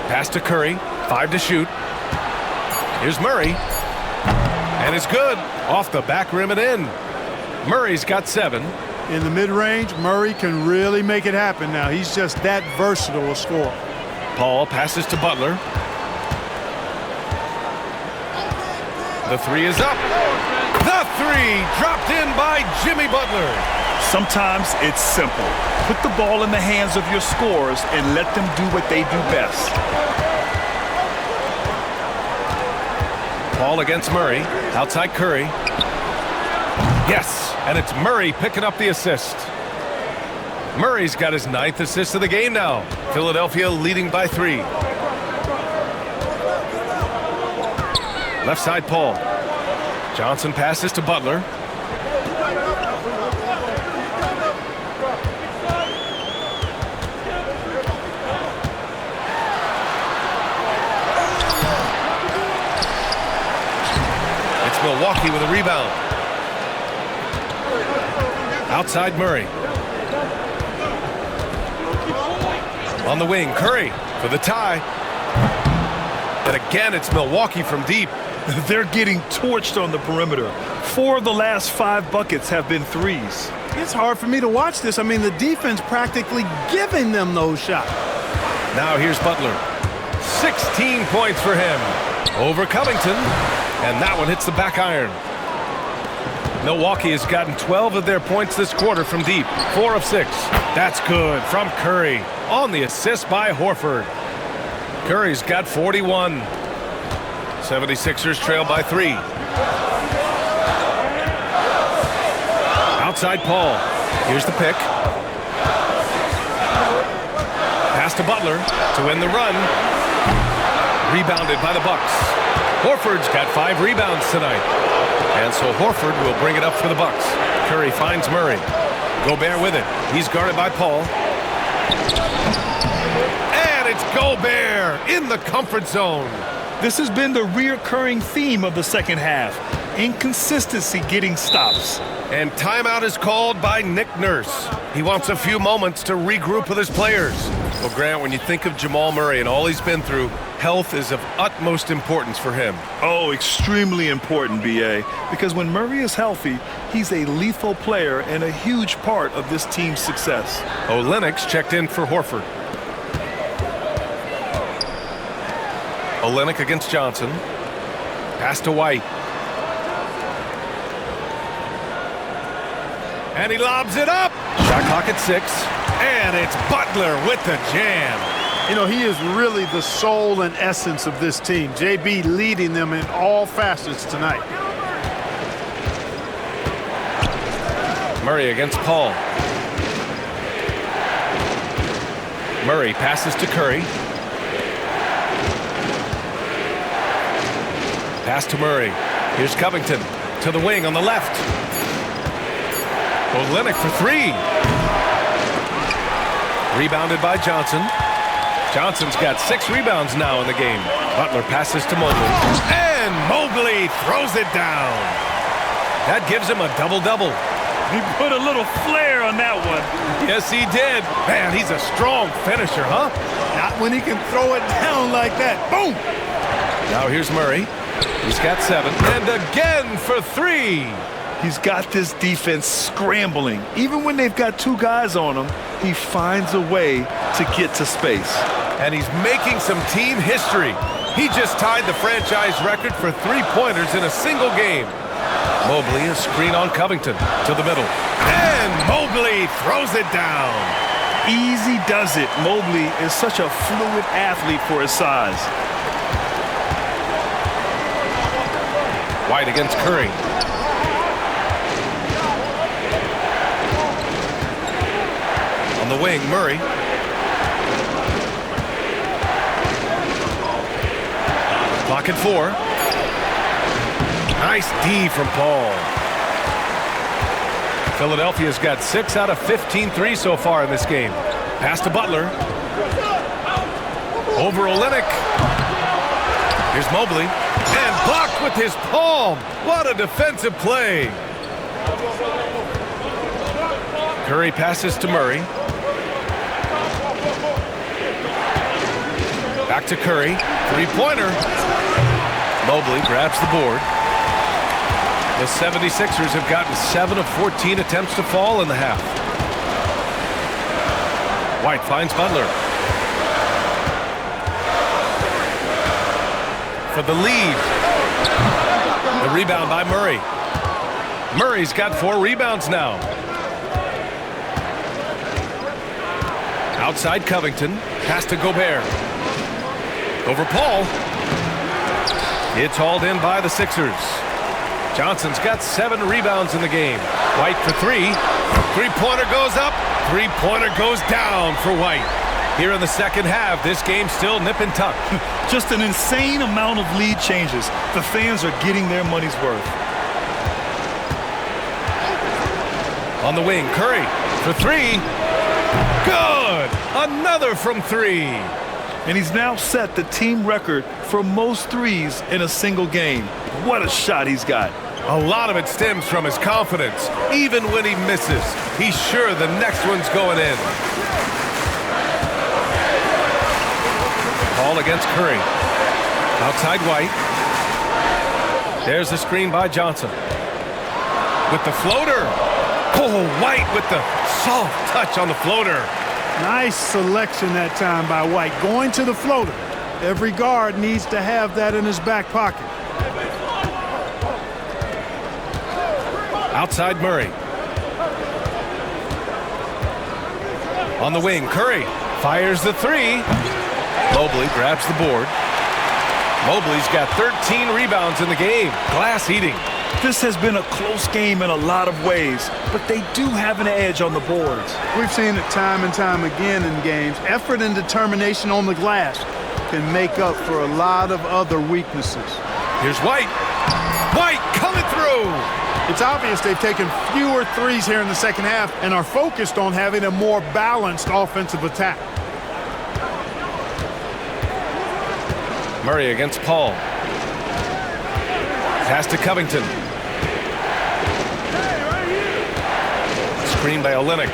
Pass to Curry. 5 to shoot. Here's Murray. And it's good. Off the back rim and in. Murray's got 7. In the mid-range, Murray can really make it happen now. He's just that versatile a scorer. Paul passes to Butler. The 3 is up. The 3 dropped in by Jimmy Butler. Sometimes it's simple. Put the ball in the hands of your scorers and let them do what they do best. Paul against Murray. Outside Curry. Yes, and it's Murray picking up the assist. Murray's got his 9th assist of the game now. Philadelphia leading by 3. Left side, Paul. Johnson passes to Butler. It's Milwaukee with a rebound. Outside Murray. On the wing, Curry for the tie. And again, it's Milwaukee from deep. They're getting torched on the perimeter. 4 of the last 5 buckets have been threes. It's hard for me to watch this. I mean, the defense practically giving them those shots. Now here's Butler. 16 points for him. Over Covington. And that one hits the back iron. Milwaukee has gotten 12 of their points this quarter from deep. 4 of 6. That's good from Curry. On the assist by Horford. Curry's got 41. 76ers trail by 3. Outside Paul. Here's the pick. Pass to Butler to win the run. Rebounded by the Bucks. Horford's got 5 rebounds tonight. And so Horford will bring it up for the Bucks. Curry finds Murray. Gobert with it. He's guarded by Paul. And it's Gobert in the comfort zone. This has been the reoccurring theme of the second half. Inconsistency getting stops. And timeout is called by Nick Nurse. He wants a few moments to regroup with his players. Well, Grant, when you think of Jamal Murray and all he's been through, health is of utmost importance for him. Oh, extremely important, B.A., because when Murray is healthy, he's a lethal player and a huge part of this team's success. Olynyk checked in for Horford. Olynyk against Johnson. Pass to White. And he lobs it up. Shot clock at 6. And it's Butler with the jam. You know, he is really the soul and essence of this team. JB leading them in all facets tonight. Murray against Paul. Murray passes to Curry. Pass to Murray. Here's Covington to the wing on the left. Olynyk for 3. Rebounded by Johnson. Johnson's got 6 rebounds now in the game. Butler passes to Mobley. And Mobley throws it down. That gives him a double-double. He put a little flair on that one. Yes, he did. Man, he's a strong finisher, huh? Not when he can throw it down like that. Boom! Now here's Murray. He's got 7. And again for 3. He's got this defense scrambling. Even when they've got 2 guys on him, he finds a way to get to space. And he's making some team history. He just tied the franchise record for 3-pointers in a single game. Mobley, a screen on Covington to the middle. And Mobley throws it down. Easy does it. Mobley is such a fluid athlete for his size. White against Curry. On the wing, Murray. Clock at 4. Nice D from Paul. Philadelphia's got 6 out of 15 threes so far in this game. Pass to Butler. Over Olynyk. Here's Mobley. And blocked with his palm. What a defensive play. Curry passes to Murray. Back to Curry. 3-pointer. Mobley grabs the board. The 76ers have gotten 7 of 14 attempts to fall in the half. White finds Butler. For the lead. The rebound by Murray. Murray's got 4 rebounds now. Outside Covington. Pass to Gobert. Over Paul. It's hauled in by the Sixers. Johnson's got 7 rebounds in the game. White for 3. 3-pointer goes up. 3-pointer goes down for White. Here in the second half, this game's still nip and tuck. Just an insane amount of lead changes. The fans are getting their money's worth. On the wing, Curry for three. Good! Another from three. And he's now set the team record for most threes in a single game. What a shot he's got. A lot of it stems from his confidence. Even when he misses, he's sure the next one's going in. Ball against Curry. Outside White. There's the screen by Johnson. With the floater. Oh, White with the soft touch on the floater. Nice selection that time by White. Going to the floater. Every guard needs to have that in his back pocket. Outside Murray. On the wing, Curry fires the three. Mobley grabs the board. Mobley's got 13 rebounds in the game. Glass eating. This has been a close game in a lot of ways, but they do have an edge on the boards. We've seen it time and time again in games. Effort and determination on the glass can make up for a lot of other weaknesses. Here's White. White coming through. It's obvious they've taken fewer threes here in the second half and are focused on having a more balanced offensive attack. Murray against Paul. Pass to Covington. Screen by Olynyk.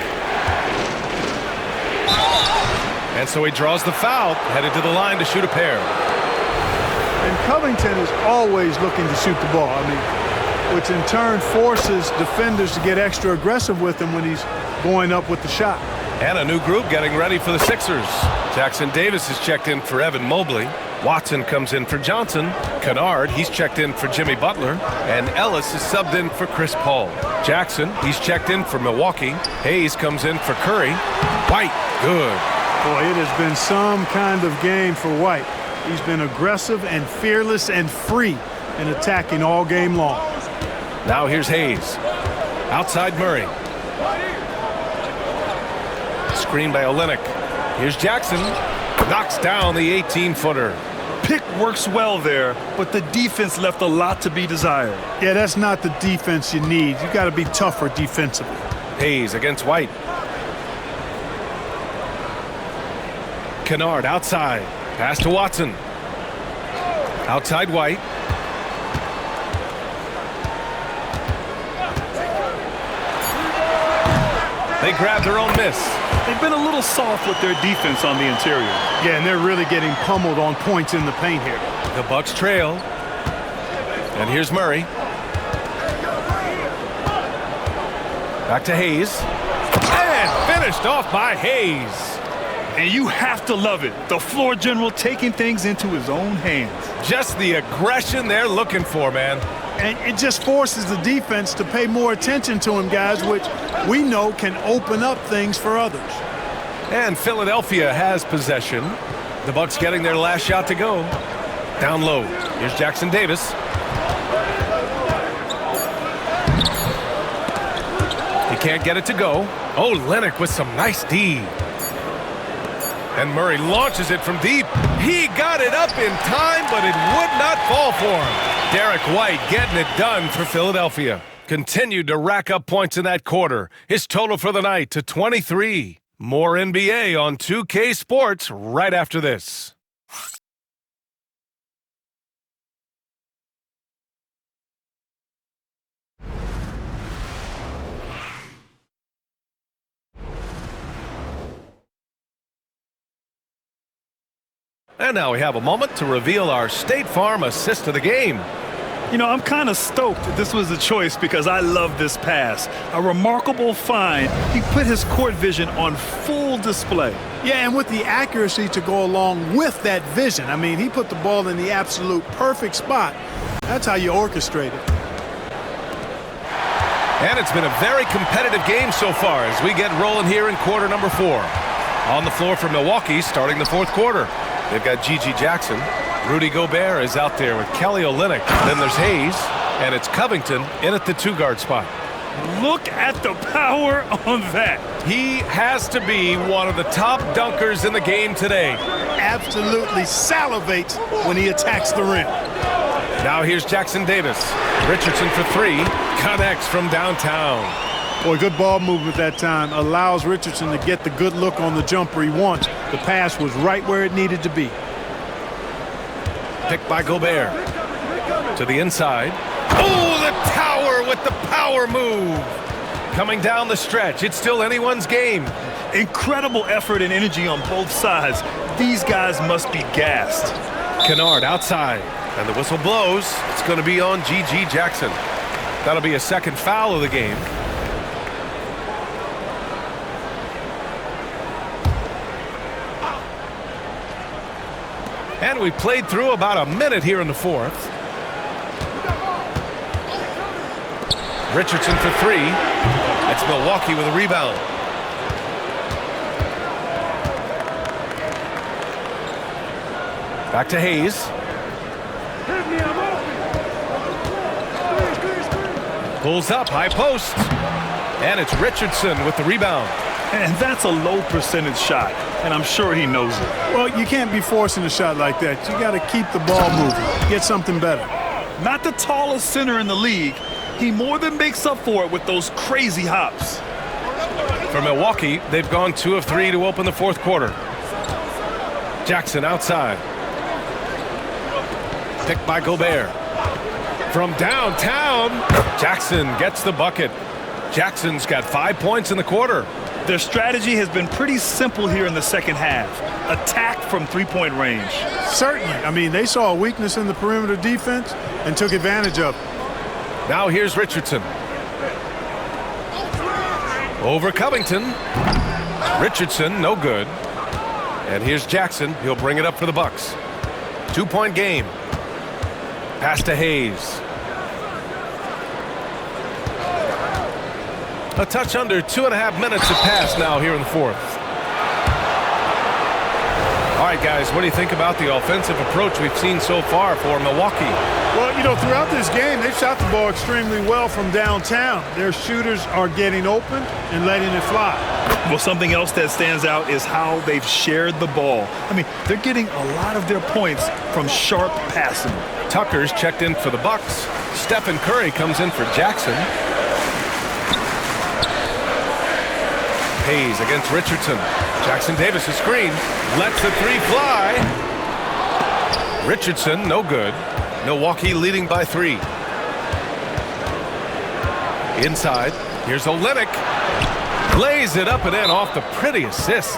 And so he draws the foul, headed to the line to shoot a pair. And Covington is always looking to shoot the ball. Which in turn forces defenders to get extra aggressive with him when he's going up with the shot. And a new group getting ready for the Sixers. Jackson Davis is checked in for Evan Mobley. Watson comes in for Johnson. Kennard, he's checked in for Jimmy Butler. And Ellis is subbed in for Chris Paul. Jackson, he's checked in for Milwaukee. Hayes comes in for Curry. White, good. Boy, it has been some kind of game for White. He's been aggressive and fearless and free in attacking all game long. Now here's Hayes. Outside Murray. Screen by Olynyk. Here's Jackson. Knocks down the 18-footer. Pick works well there, but the defense left a lot to be desired. Yeah, that's not the defense you need. You got to be tougher defensively. Hayes against White. Kennard outside. Pass to Watson. Outside White. They grab their own miss. They've been a little soft with their defense on the interior. Yeah, and they're really getting pummeled on points in the paint here. The Bucks trail. And here's Murray. Back to Hayes. And finished off by Hayes. And you have to love it. The floor general taking things into his own hands. Just the aggression they're looking for, man. And it just forces the defense to pay more attention to him, guys, which we know can open up things for others. And Philadelphia has possession. The Bucks getting their last shot to go. Down low. Here's Jackson Davis. He can't get it to go. Oh, Olynyk with some nice D. And Murray launches it from deep. He got it up in time, but it would not fall for him. Derek White getting it done for Philadelphia. Continued to rack up points in that quarter. His total for the night to 23. More NBA on 2K Sports right after this. And now we have a moment to reveal our State Farm assist of the game. You know, I'm kind of stoked that this was a choice because I love this pass. A remarkable find. He put his court vision on full display. Yeah, and with the accuracy to go along with that vision. I mean, he put the ball in the absolute perfect spot. That's how you orchestrate it. And it's been a very competitive game so far as we get rolling here in quarter number 4. On the floor for Milwaukee starting the fourth quarter. They've got Gigi Jackson. Rudy Gobert is out there with Kelly Olynyk. Then there's Hayes, and it's Covington in at the 2-guard spot. Look at the power on that. He has to be one of the top dunkers in the game today. Absolutely salivates when he attacks the rim. Now here's Jackson Davis. Richardson for 3. Connects from downtown. Boy, good ball movement that time. Allows Richardson to get the good look on the jumper he wants. The pass was right where it needed to be. Picked by Gobert. To the inside. Oh, the tower with the power move. Coming down the stretch. It's still anyone's game. Incredible effort and energy on both sides. These guys must be gassed. Kennard outside. And the whistle blows. It's going to be on G.G. Jackson. That'll be a second foul of the game. And we played through about a minute here in the fourth. Richardson for three. That's Milwaukee with a rebound. Back to Hayes. Pulls up, high post. And it's Richardson with the rebound. And that's a low percentage shot, and I'm sure he knows it. Well, you can't be forcing a shot like that. You got to keep the ball moving. Get something better. Not the tallest center in the league. He more than makes up for it with those crazy hops. For Milwaukee, they've gone 2 of 3 to open the fourth quarter. Jackson outside. Picked by Gobert. From downtown, Jackson gets the bucket. Jackson's got 5 points in the quarter. Their strategy has been pretty simple here in the second half. Attack from three-point range. Certainly. I mean, they saw a weakness in the perimeter defense and took advantage of it. Now here's Richardson. Over Covington. Richardson, no good. And here's Jackson. He'll bring it up for the Bucks. 2-point game. Pass to Hayes. A touch under 2.5 minutes have passed now here in the fourth. All right, guys, what do you think about the offensive approach we've seen so far for Milwaukee? Well, you know, throughout this game, they've shot the ball extremely well from downtown. Their shooters are getting open and letting it fly. Well, something else that stands out is how they've shared the ball. I mean, they're getting a lot of their points from sharp passing. Tucker's checked in for the Bucks. Stephen Curry comes in for Jackson. Hayes against Richardson. Jackson Davis a screen. Lets the three fly. Richardson, no good. Milwaukee leading by 3. Inside. Here's Olynyk. Lays it up and in off the pretty assist.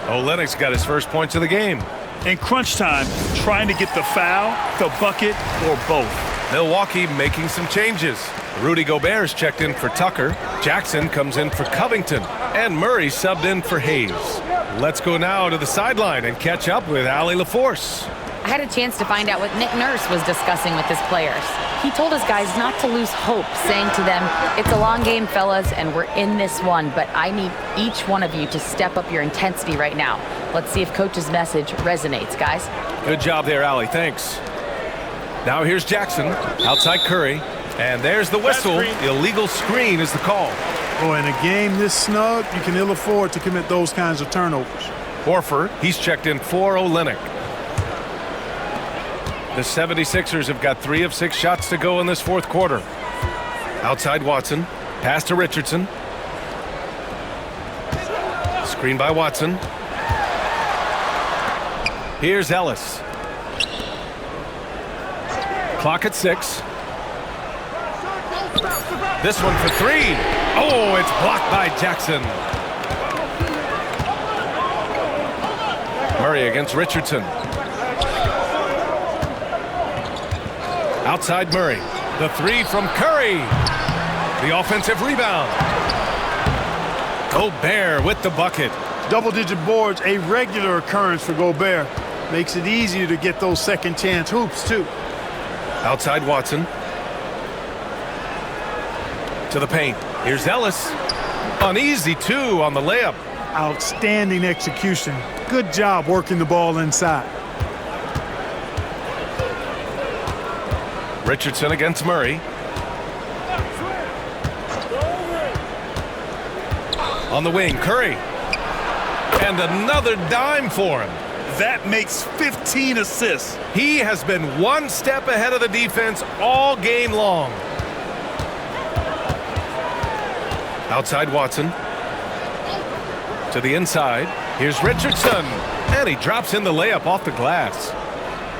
Olynyk's got his first points of the game. In crunch time, trying to get the foul, the bucket, or both. Milwaukee making some changes. Rudy Gobert's checked in for Tucker. Jackson comes in for Covington. And Murray subbed in for Hayes. Let's go now to the sideline and catch up with Allie LaForce. I had a chance to find out what Nick Nurse was discussing with his players. He told his guys not to lose hope, saying to them, "It's a long game, fellas, and we're in this one, but I need each one of you to step up your intensity right now." Let's see if Coach's message resonates, guys. Good job there, Allie. Thanks. Now here's Jackson, outside Curry, and there's the whistle. Illegal screen is the call. Oh, in a game this snug, you can ill afford to commit those kinds of turnovers. Horford, he's checked in for Olynyk. The 76ers have got 3 of 6 shots to go in this fourth quarter. Outside Watson, pass to Richardson. Screen by Watson. Here's Ellis. Clock at 6. This one for 3. Oh, it's blocked by Jackson. Murray against Richardson. Outside Murray. The 3 from Curry. The offensive rebound. Gobert with the bucket. Double-digit boards, a regular occurrence for Gobert. Makes it easier to get those second-chance hoops, too. Outside Watson. To the paint. Here's Ellis. An easy 2 on the layup. Outstanding execution. Good job working the ball inside. Richardson against Murray. On the wing, Curry. And another dime for him. That makes 15 assists. He has been one step ahead of the defense all game long. Outside Watson. To the inside. Here's Richardson. And he drops in the layup off the glass.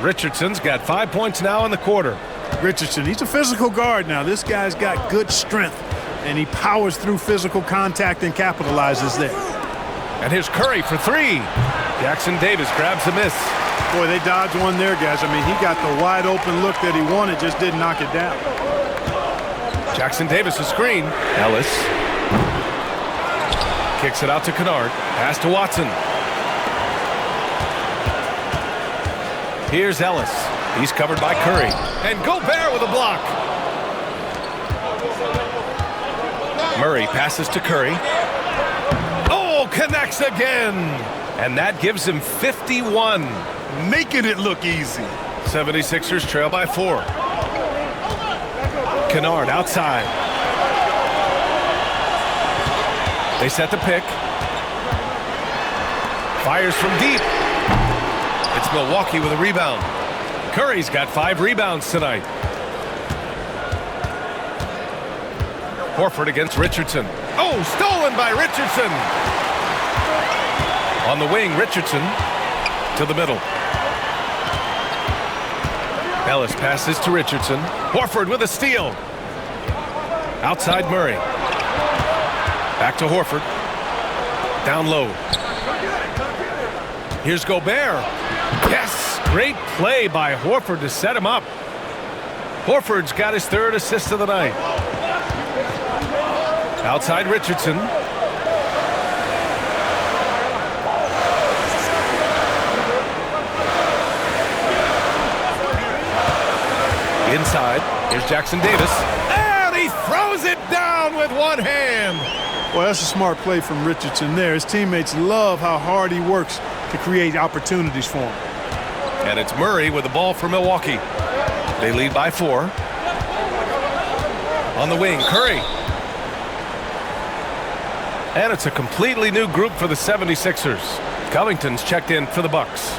Richardson's got 5 points now in the quarter. Richardson, he's a physical guard now. This guy's got good strength, and he powers through physical contact and capitalizes there. And here's Curry for three. Jackson Davis grabs the miss. Boy, they dodged one there, guys. I mean, he got the wide open look that he wanted, just didn't knock it down. Jackson Davis a screen. Ellis kicks it out to Kennard. Pass to Watson. Here's Ellis. He's covered by Curry. And Gobert with a block. Murray passes to Curry. Oh, connects again. And that gives him 51. Making it look easy. 76ers trail by 4. Kennard outside. They set the pick. Fires from deep. It's Milwaukee with a rebound. Curry's got 5 rebounds tonight. Horford against Richardson. Oh, stolen by Richardson. On the wing, Richardson to the middle. Ellis passes to Richardson. Horford with a steal. Outside Murray. Back to Horford. Down low. Here's Gobert. Yes, great play by Horford to set him up. Horford's got his 3rd assist of the night. Outside Richardson. Inside, here's Jackson Davis. And he throws it down with one hand. Well, that's a smart play from Richardson there. His teammates love how hard he works to create opportunities for him. And it's Murray with the ball for Milwaukee. They lead by 4. On the wing, Curry. And it's a completely new group for the 76ers. Covington's checked in for the Bucks.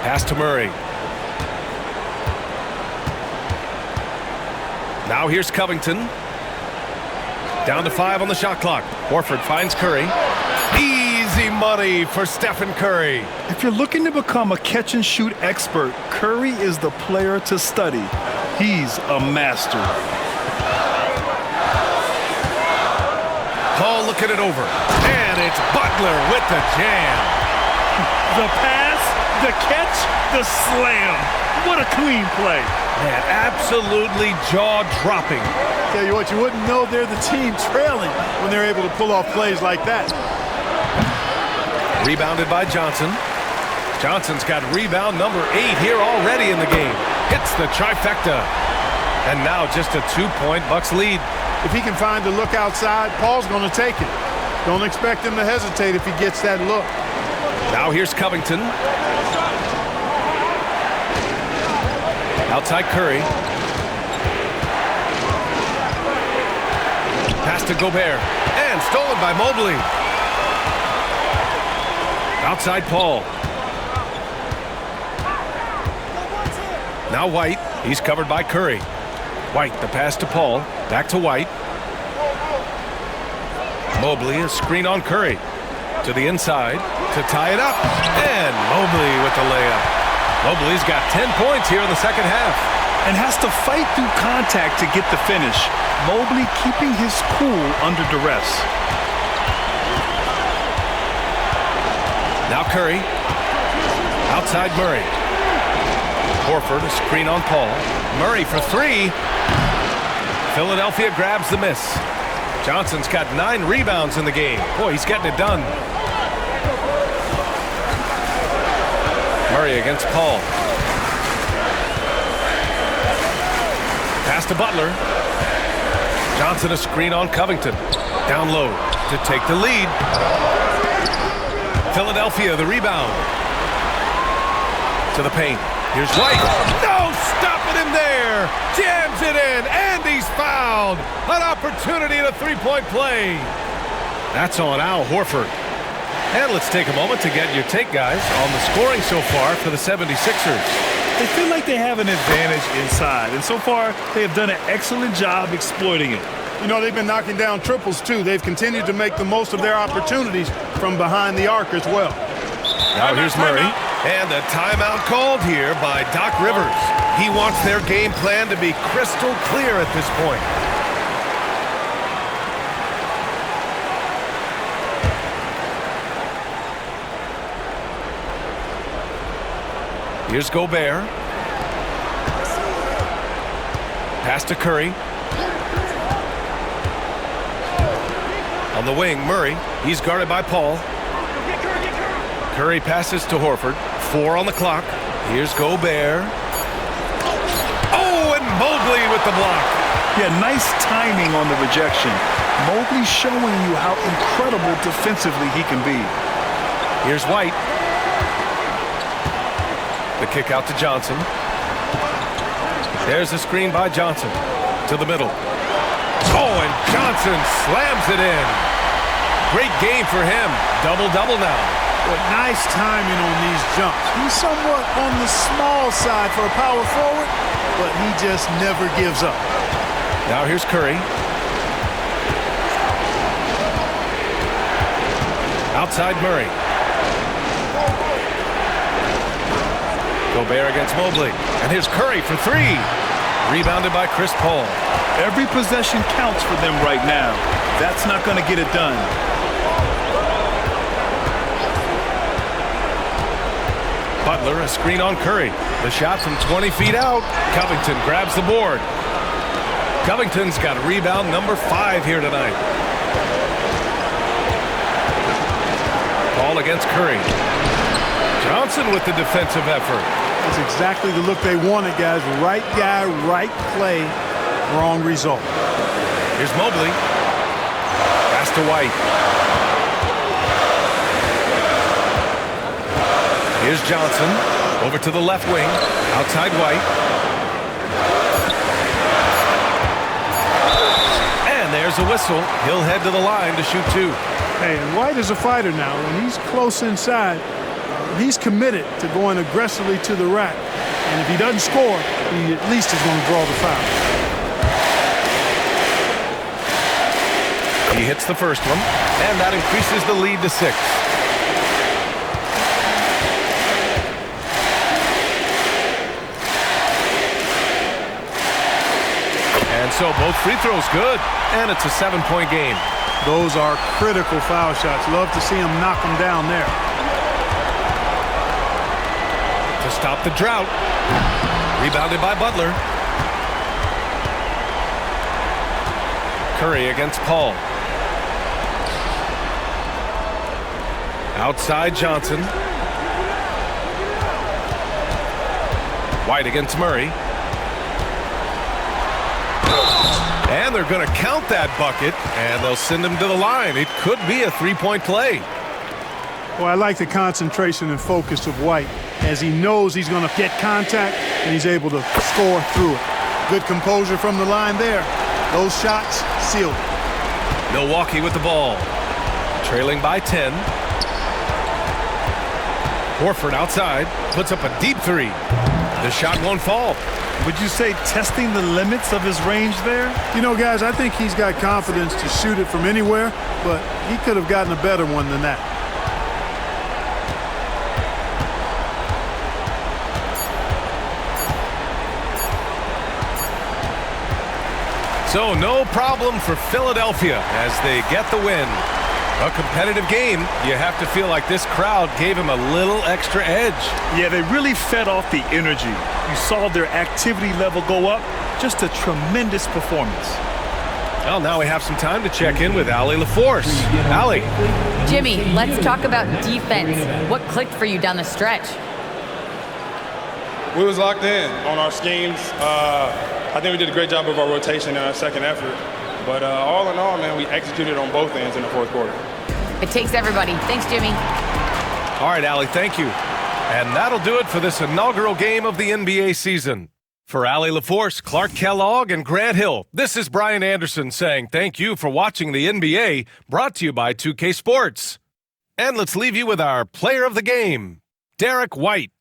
Pass to Murray. Now here's Covington. Down to 5 on the shot clock. Horford finds Curry. Easy money for Stephen Curry. If you're looking to become a catch-and-shoot expert, Curry is the player to study. He's a master. Paul looking it over. And it's Butler with the jam. The pass, the catch, the slam. What a clean play. Man, absolutely jaw-dropping. Tell you what, you wouldn't know they're the team trailing when they're able to pull off plays like that. Rebounded by Johnson. Johnson's got rebound number 8 here already in the game. Hits the trifecta. And now just a 2-point Bucks lead. If he can find the look outside, Paul's going to take it. Don't expect him to hesitate if he gets that look. Now here's Covington. Outside Curry. Pass to Gobert. And stolen by Mobley. Outside Paul. Now White. He's covered by Curry. White, the pass to Paul. Back to White. Mobley, a screen on Curry. To the inside to tie it up. And Mobley with the layup. Mobley's got 10 points here in the second half. And has to fight through contact to get the finish. Mobley keeping his cool under duress. Now Curry. Outside Murray. Horford, a screen on Paul. Murray for 3. Philadelphia grabs the miss. Johnson's got 9 rebounds in the game. Boy, he's getting it done. Murray against Paul. Pass to Butler. Johnson a screen on Covington. Down low to take the lead. Philadelphia the rebound. To the paint. Here's White. No stopping him there. Jams it in and he's fouled. An opportunity in a 3-point play. That's on Al Horford. And let's take a moment to get your take, guys, on the scoring so far for the 76ers. They feel like they have an advantage inside, and so far they have done an excellent job exploiting it. You know, they've been knocking down triples, too. They've continued to make the most of their opportunities from behind the arc as well. Now here's Murray. And a timeout called here by Doc Rivers. He wants their game plan to be crystal clear at this point. Here's Gobert. Pass to Curry. On the wing, Murray. He's guarded by Paul. Curry passes to Horford. 4 on the clock. Here's Gobert. Oh, and Mobley with the block. Yeah, nice timing on the rejection. Mobley showing you how incredible defensively he can be. Here's White. The kick out to Johnson. There's a screen by Johnson. To the middle. Oh, and Johnson slams it in. Great game for him. Double-double now. But nice timing on these jumps. He's somewhat on the small side for a power forward, but he just never gives up. Now here's Curry. Outside Murray. Gobert against Mobley. And here's Curry for 3. Rebounded by Chris Paul. Every possession counts for them right now. That's not going to get it done. Butler, a screen on Curry. The shot from 20 feet out. Covington grabs the board. Covington's got rebound number 5 here tonight. Paul against Curry. Johnson with the defensive effort. That's exactly the look they wanted, guys. Right guy, right play, wrong result. Here's Mobley. Pass to White. Here's Johnson. Over to the left wing. Outside White. And there's a whistle. He'll head to the line to shoot 2. Hey, and White is a fighter now. When he's close inside, he's committed to going aggressively to the rack. And if he doesn't score, he at least is going to draw the foul. He hits the first one, and that increases the lead to 6. And so both free throws good, and it's a 7-point game. Those are critical foul shots. Love to see him knock them down there. To stop the drought. Rebounded by Butler. Curry against Paul. Outside Johnson. White against Murray. And they're going to count that bucket, and they'll send him to the line. It could be a 3-point play. Well, I like the concentration and focus of White as he knows he's going to get contact, and he's able to score through it. Good composure from the line there. Those shots sealed it. Milwaukee with the ball. Trailing by 10. Horford outside. Puts up a deep 3. The shot won't fall. Would you say testing the limits of his range there? You know, guys, I think he's got confidence to shoot it from anywhere, but he could have gotten a better one than that. So no problem for Philadelphia as they get the win. A competitive game. You have to feel like this crowd gave him a little extra edge. Yeah, they really fed off the energy. You saw their activity level go up. Just a tremendous performance. Well, now we have some time to check in with Allie LaForce. Allie. Jimmy, let's talk about defense. What clicked for you down the stretch? We was locked in on our schemes. I think we did a great job of our rotation and our second effort. But all in all, man, we executed on both ends in the fourth quarter. It takes everybody. Thanks, Jimmy. All right, Allie, thank you. And that'll do it for this inaugural game of the NBA season. For Allie LaForce, Clark Kellogg, and Grant Hill, this is Brian Anderson saying thank you for watching the NBA, brought to you by 2K Sports. And let's leave you with our player of the game, Derek White.